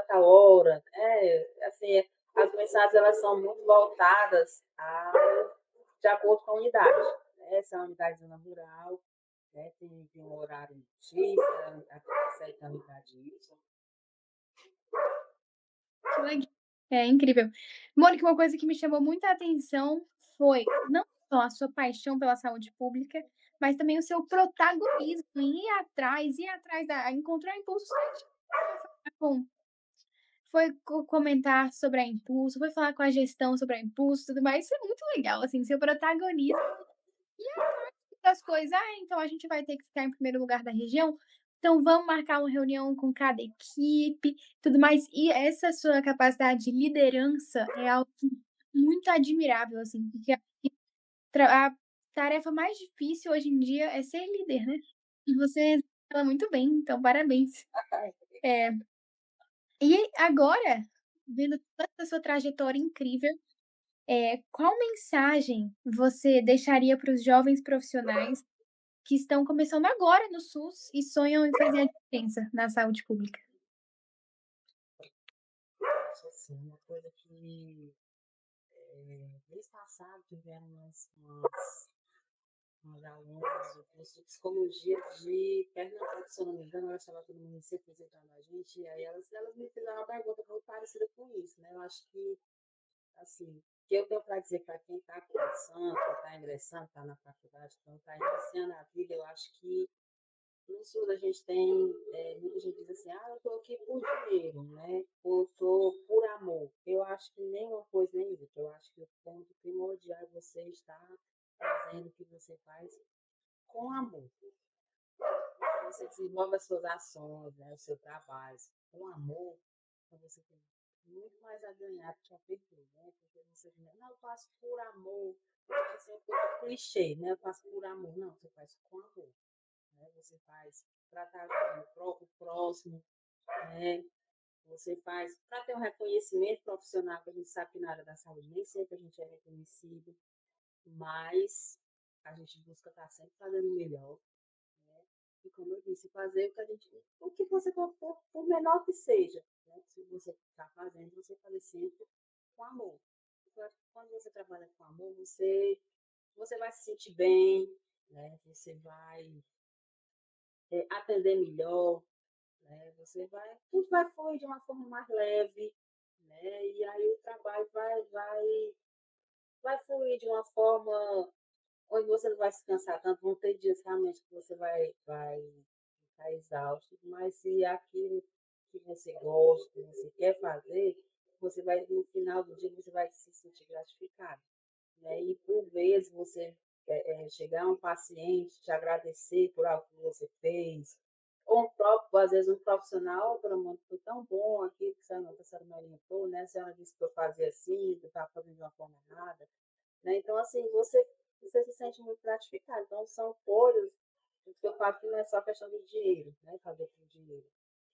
tal hora. É, assim, as mensagens elas são muito voltadas de acordo com a unidade. Né? Se é uma unidade de zona rural, né? Tem um horário X, a unidade Y. Que legal. É incrível. Mônica, uma coisa que me chamou muita atenção foi não só a sua paixão pela saúde pública, mas também o seu protagonismo em ir atrás da encontrar impulso científico, com foi comentar sobre a Impulso, foi falar com a gestão sobre a Impulso e tudo mais, isso é muito legal, assim, seu protagonismo das coisas. "Ah, então a gente vai ter que ficar em primeiro lugar da região, então vamos marcar uma reunião com cada equipe", tudo mais. E essa sua capacidade de liderança é algo muito admirável, assim, porque a tarefa mais difícil hoje em dia é ser líder, né. E você fala muito bem, então parabéns. É. E agora, vendo toda essa sua trajetória incrível, qual mensagem você deixaria para os jovens profissionais que estão começando agora no SUS e sonham em fazer a diferença na saúde pública? Acho assim, uma coisa que mês passado tiveram umas alunas do curso de psicologia de Pernambuco, se eu não me engano, elas estavam todo mundo se representando a gente, e aí elas me fizeram uma pergunta muito parecida com isso, né? Eu acho que, assim, o que eu tenho para dizer para quem está começando, quem está ingressando, está na faculdade, quem está iniciando a vida, eu acho que no sul a gente tem, muita gente diz assim, eu estou aqui por dinheiro, né? Ou estou por amor. Eu acho que nem uma coisa nem outra. Eu acho que o ponto primordial é você estar fazendo o que você faz com amor. Você desenvolve as suas ações, né, o seu trabalho com amor, então você tem muito mais a ganhar do que a perder, né? Porque você diz, não, eu faço por amor, pode ser um pouco clichê, né? Eu faço por amor. Não, você faz com amor, né? Você faz para estar ajudando o próprio próximo, né? Você faz para ter um reconhecimento profissional, que a gente sabe que na área da saúde nem sempre a gente é reconhecido, mas a gente busca estar sempre fazendo o melhor, né? E como eu disse, fazer o que você por menor que seja, né? Se você está fazendo, você fazer sempre com amor. Quando você trabalha com amor, você vai se sentir bem, né? Você vai atender melhor, né? Tudo vai fluir de uma forma mais leve, né? E aí o trabalho vai fluir de uma forma onde você não vai se cansar tanto. Vão ter dias realmente que você vai ficar exausto, mas se é aquilo que você gosta, que você quer fazer, você vai, no final do dia, você vai se sentir gratificado, né? E por vezes você chegar a um paciente, te agradecer por algo que você fez, ou um próprio, às vezes um profissional, pelo amor, foi tão bom aqui que a senhora me orientou, né? A senhora disse que eu fazia assim, que eu estava fazendo de uma forma errada, né? Então, assim, você se sente muito gratificado. Então, são coisas que eu falo que não é só questão de dinheiro, né? Fazer por dinheiro.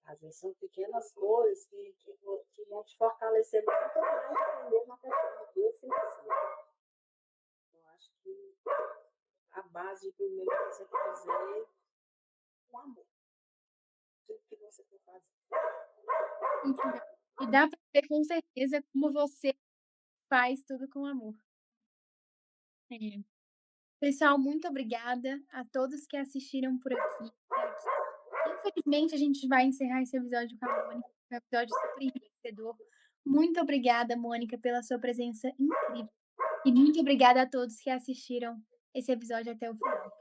Às vezes são pequenas coisas que vão te fortalecer muito mais aprender na questão do financeiro. Eu acho que a base do meu é você fazer com amor. Tudo que você for fazer. Entendeu? E dá pra ver com certeza como você faz tudo com amor. É. Pessoal, muito obrigada a todos que assistiram por aqui até aqui. infelizmente, a gente vai encerrar esse episódio com a Mônica, um episódio super enriquecedor. Muito obrigada, Mônica, pela sua presença incrível. E muito obrigada a todos que assistiram esse episódio até o final.